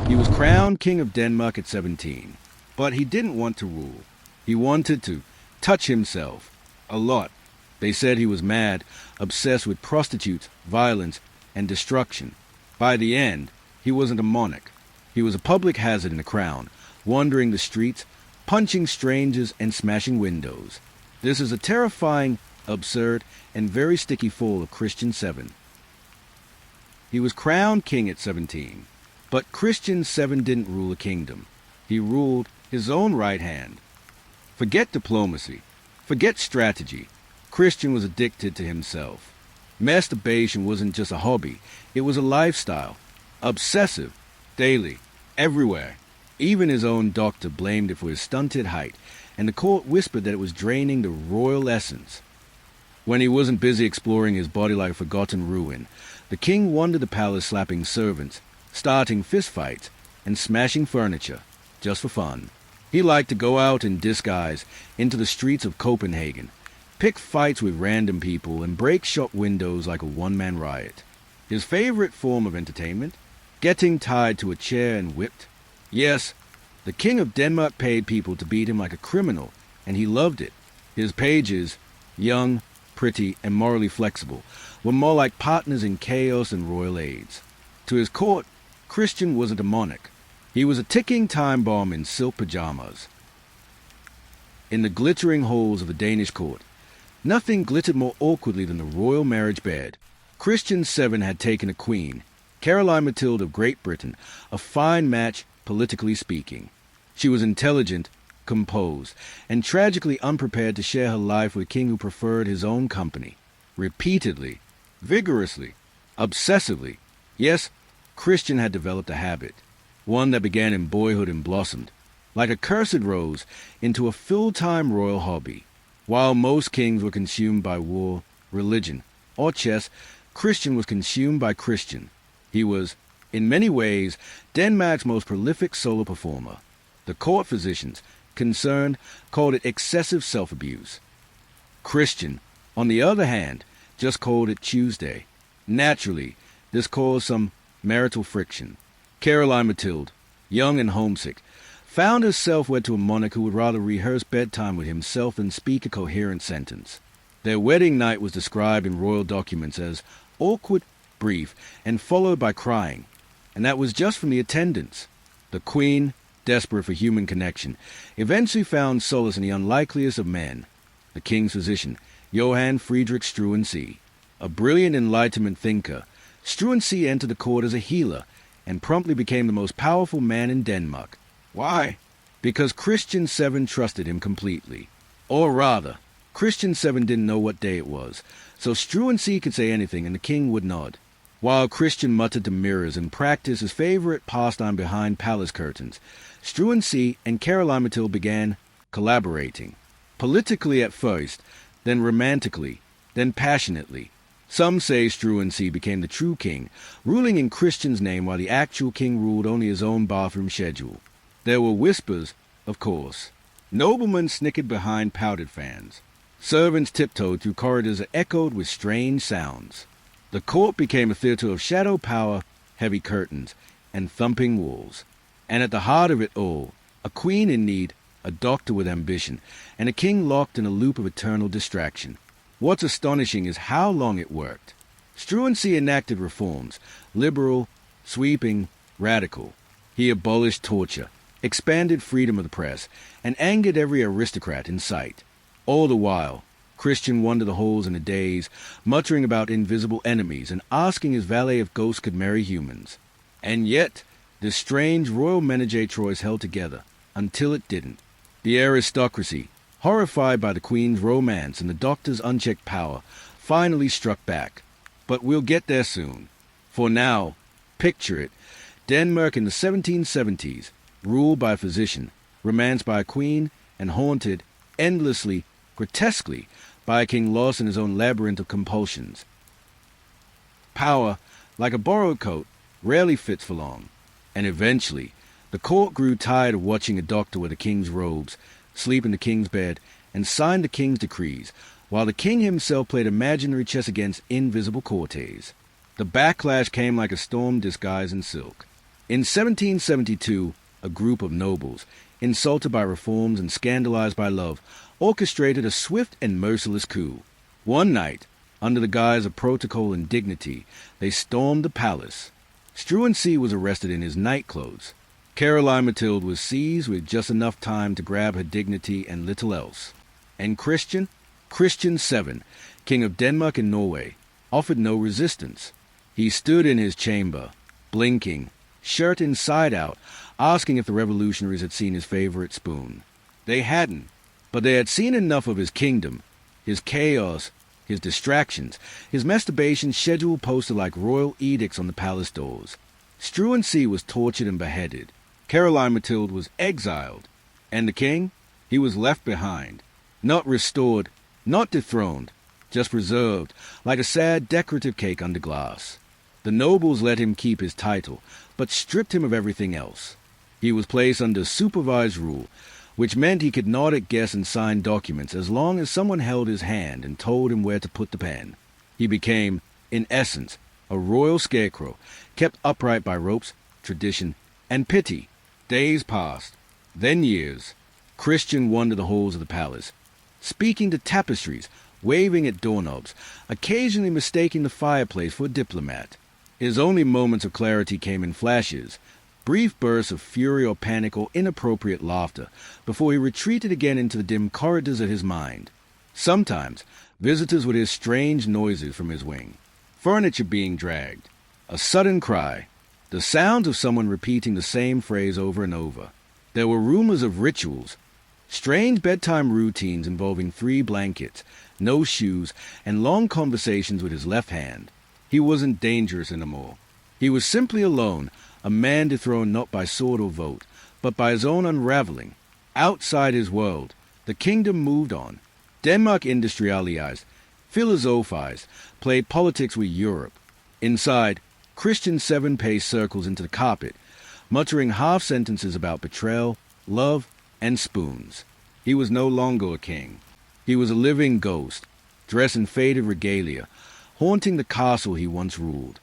He was crowned King of Denmark at 17, but he didn't want to rule. He wanted to touch himself. A lot. They said he was mad, obsessed with prostitutes, violence, and destruction. By the end, he wasn't a monarch. He was a public hazard in the crown, wandering the streets, punching strangers, and smashing windows. This is a terrifying, absurd, and very sticky fall of Christian VII. He was crowned king at 17, but Christian VII didn't rule a kingdom. He ruled his own right hand. Forget diplomacy. Forget strategy. Christian was addicted to himself. Masturbation wasn't just a hobby. It was a lifestyle. Obsessive. Daily. Everywhere. Even his own doctor blamed it for his stunted height, and the court whispered that it was draining the royal essence. When he wasn't busy exploring his body like a forgotten ruin, the king wandered the palace slapping servants, starting fistfights, and smashing furniture, just for fun. He liked to go out in disguise into the streets of Copenhagen, pick fights with random people, and break shop windows like a one-man riot. His favorite form of entertainment? Getting tied to a chair and whipped. Yes, the King of Denmark paid people to beat him like a criminal, and he loved it. His pages, young, pretty, and morally flexible, were more like partners in chaos and royal aids. To his court, Christian wasn't a monarch. He was a ticking time bomb in silk pajamas. In the glittering halls of the Danish court, nothing glittered more awkwardly than the royal marriage bed. Christian VII had taken a queen, Caroline Mathilde of Great Britain, a fine match, politically speaking. She was intelligent, composed, and tragically unprepared to share her life with a king who preferred his own company. Repeatedly, vigorously, obsessively. Yes, Christian had developed a habit, one that began in boyhood and blossomed, like a cursed rose, into a full-time royal hobby. While most kings were consumed by war, religion, or chess, Christian was consumed by Christian. He was, in many ways, Denmark's most prolific solo performer. The court physicians concerned called it excessive self-abuse. Christian, on the other hand, just called it Tuesday. Naturally, this caused some marital friction. Caroline Mathilde, young and homesick, found herself wed to a monarch who would rather rehearse bedtime with himself than speak a coherent sentence. Their wedding night was described in royal documents as awkward, brief, and followed by crying, and that was just from the attendants. The queen, desperate for human connection, eventually found solace in the unlikeliest of men, the king's physician, Johann Struensee. A brilliant Enlightenment thinker, Struensee entered the court as a healer and promptly became the most powerful man in Denmark. Why? Because Christian VII trusted him completely. Or rather, Christian VII didn't know what day it was, so Struensee could say anything and the king would nod. While Christian muttered to mirrors and practiced his favorite pastime behind palace curtains, Struensee and Caroline Mathilde began collaborating. Politically at first, then romantically, then passionately. Some say Struensee became the true king, ruling in Christian's name while the actual king ruled only his own bathroom schedule. There were whispers, of course. Noblemen snickered behind powdered fans. Servants tiptoed through corridors that echoed with strange sounds. The court became a theater of shadow power, heavy curtains, and thumping walls. And at the heart of it all, a queen in need, a doctor with ambition, and a king locked in a loop of eternal distraction. What's astonishing is how long it worked. Struensee enacted reforms, liberal, sweeping, radical. He abolished torture, expanded freedom of the press, and angered every aristocrat in sight. All the while, Christian wandered the halls in a daze, muttering about invisible enemies and asking his valet if ghosts could marry humans. And yet, this strange royal menage a trois held together, until it didn't. The aristocracy, horrified by the queen's romance and the doctor's unchecked power, finally struck back. But we'll get there soon. For now, picture it, Denmark in the 1770s, ruled by a physician, romanced by a queen, and haunted, endlessly, grotesquely, by a king lost in his own labyrinth of compulsions. Power, like a borrowed coat, rarely fits for long, and eventually, the court grew tired of watching a doctor wear the king's robes, sleep in the king's bed, and sign the king's decrees, while the king himself played imaginary chess against invisible courtiers. The backlash came like a storm disguised in silk. In 1772, a group of nobles, insulted by reforms and scandalized by love, orchestrated a swift and merciless coup. One night, under the guise of protocol and dignity, they stormed the palace. Struensee was arrested in his nightclothes. Caroline Mathilde was seized with just enough time to grab her dignity and little else. And Christian VII, King of Denmark and Norway, offered no resistance. He stood in his chamber, blinking, shirt inside out, asking if the revolutionaries had seen his favorite spoon. They hadn't, but they had seen enough of his kingdom, his chaos, his distractions, his masturbation schedule posted like royal edicts on the palace doors. Struensee was tortured and beheaded. Caroline Mathilde was exiled. And the king? He was left behind. Not restored, not dethroned, just preserved, like a sad decorative cake under glass. The nobles let him keep his title, but stripped him of everything else. He was placed under supervised rule, which meant he could nod at guests and sign documents as long as someone held his hand and told him where to put the pen. He became, in essence, a royal scarecrow, kept upright by ropes, tradition, and pity. Days passed, then years. Christian wandered the halls of the palace, speaking to tapestries, waving at doorknobs, occasionally mistaking the fireplace for a diplomat. His only moments of clarity came in flashes, brief bursts of fury or panic or inappropriate laughter, before he retreated again into the dim corridors of his mind. Sometimes, visitors would hear strange noises from his wing, furniture being dragged, a sudden cry, the sounds of someone repeating the same phrase over and over. There were rumors of rituals, strange bedtime routines involving 3 blankets, no shoes, and long conversations with his left hand. He wasn't dangerous anymore. He was simply alone, a man dethroned not by sword or vote, but by his own unraveling. Outside his world, the kingdom moved on. Denmark industrialized, philosophized, played politics with Europe. Inside, Christian VII paced circles into the carpet, muttering half-sentences about betrayal, love, and spoons. He was no longer a king. He was a living ghost, dressed in faded regalia, haunting the castle he once ruled.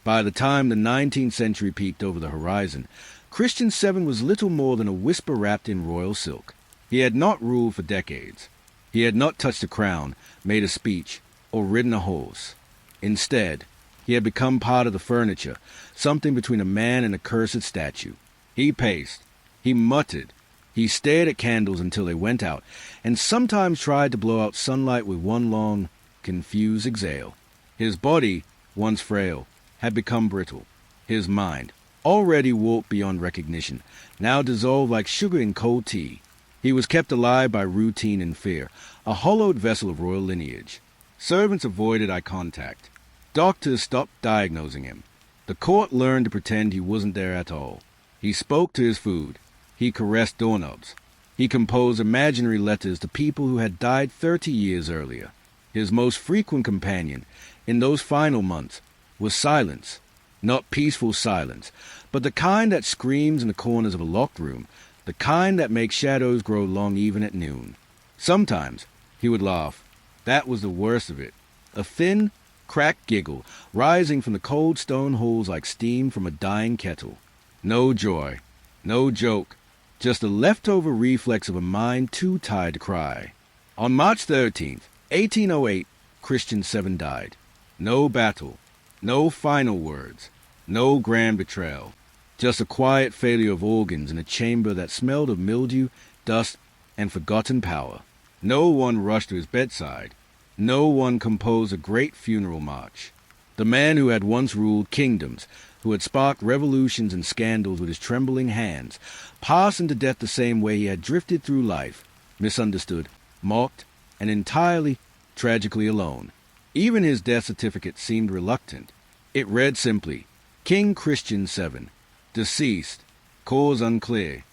By the time the 19th century peeked over the horizon, Christian VII was little more than a whisper wrapped in royal silk. He had not ruled for decades. He had not touched a crown, made a speech, or ridden a horse. Instead, he had become part of the furniture, something between a man and a cursed statue. He paced. He muttered. He stared at candles until they went out, and sometimes tried to blow out sunlight with one long, confused exhale. His body, once frail, had become brittle. His mind, already warped beyond recognition, now dissolved like sugar in cold tea. He was kept alive by routine and fear, a hollowed vessel of royal lineage. Servants avoided eye contact. Doctors stopped diagnosing him. The court learned to pretend he wasn't there at all. He spoke to his food. He caressed doorknobs. He composed imaginary letters to people who had died 30 years earlier. His most frequent companion, in those final months, was silence. Not peaceful silence, but the kind that screams in the corners of a locked room, the kind that makes shadows grow long even at noon. Sometimes he would laugh. That was the worst of it. A thin, cracked giggle, rising from the cold stone holes like steam from a dying kettle. No joy, no joke, just a leftover reflex of a mind too tired to cry. On March 13th, 1808, Christian VII died. No battle, no final words, no grand betrayal. Just a quiet failure of organs in a chamber that smelled of mildew, dust, and forgotten power. No one rushed to his bedside. No one composed a great funeral march. The man who had once ruled kingdoms, who had sparked revolutions and scandals with his trembling hands, passed into death the same way he had drifted through life, misunderstood, mocked, and entirely, tragically alone. Even his death certificate seemed reluctant. It read simply, King Christian VII, deceased, cause unclear.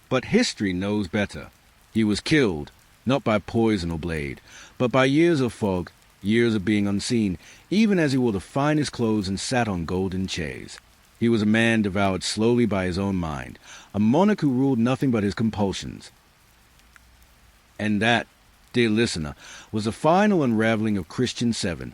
But history knows better. He was killed, not by poison or blade, but by years of fog, years of being unseen, even as he wore the finest clothes and sat on golden chairs. He was a man devoured slowly by his own mind, a monarch who ruled nothing but his compulsions. And that, dear listener, was the final unraveling of Christian VII,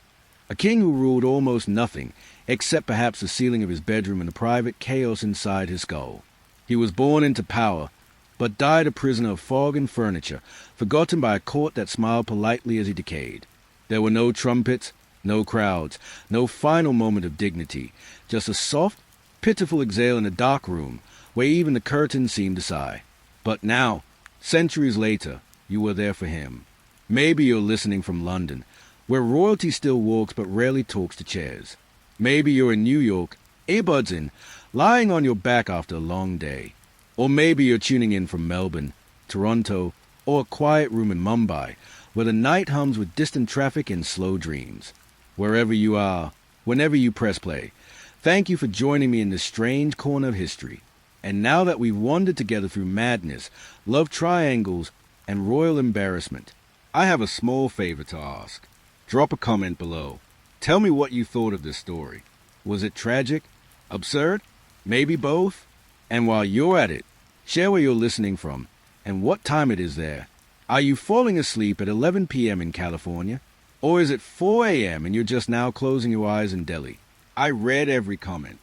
a king who ruled almost nothing, except perhaps the ceiling of his bedroom and the private chaos inside his skull. He was born into power, but died a prisoner of fog and furniture, forgotten by a court that smiled politely as he decayed. There were no trumpets, no crowds, no final moment of dignity, just a soft, pitiful exhale in a dark room where even the curtains seemed to sigh. But now, centuries later, you were there for him. Maybe you're listening from London, where royalty still walks but rarely talks to chairs. Maybe you're in New York, earbuds in, lying on your back after a long day. Or maybe you're tuning in from Melbourne, Toronto, or a quiet room in Mumbai, where the night hums with distant traffic and slow dreams. Wherever you are, whenever you press play, thank you for joining me in this strange corner of history. And now that we've wandered together through madness, love triangles, and royal embarrassment, I have a small favor to ask. Drop a comment below. Tell me what you thought of this story. Was it tragic? Absurd? Maybe both? And while you're at it, share where you're listening from and what time it is there. Are you falling asleep at 11 p.m. in California? Or is it 4 a.m. and you're just now closing your eyes in Delhi? I read every comment.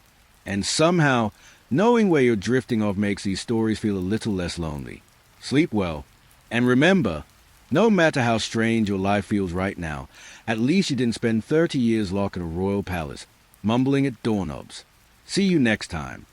And somehow, knowing where you're drifting off makes these stories feel a little less lonely. Sleep well. And remember, no matter how strange your life feels right now, at least you didn't spend 30 years locked in a royal palace, mumbling at doorknobs. See you next time.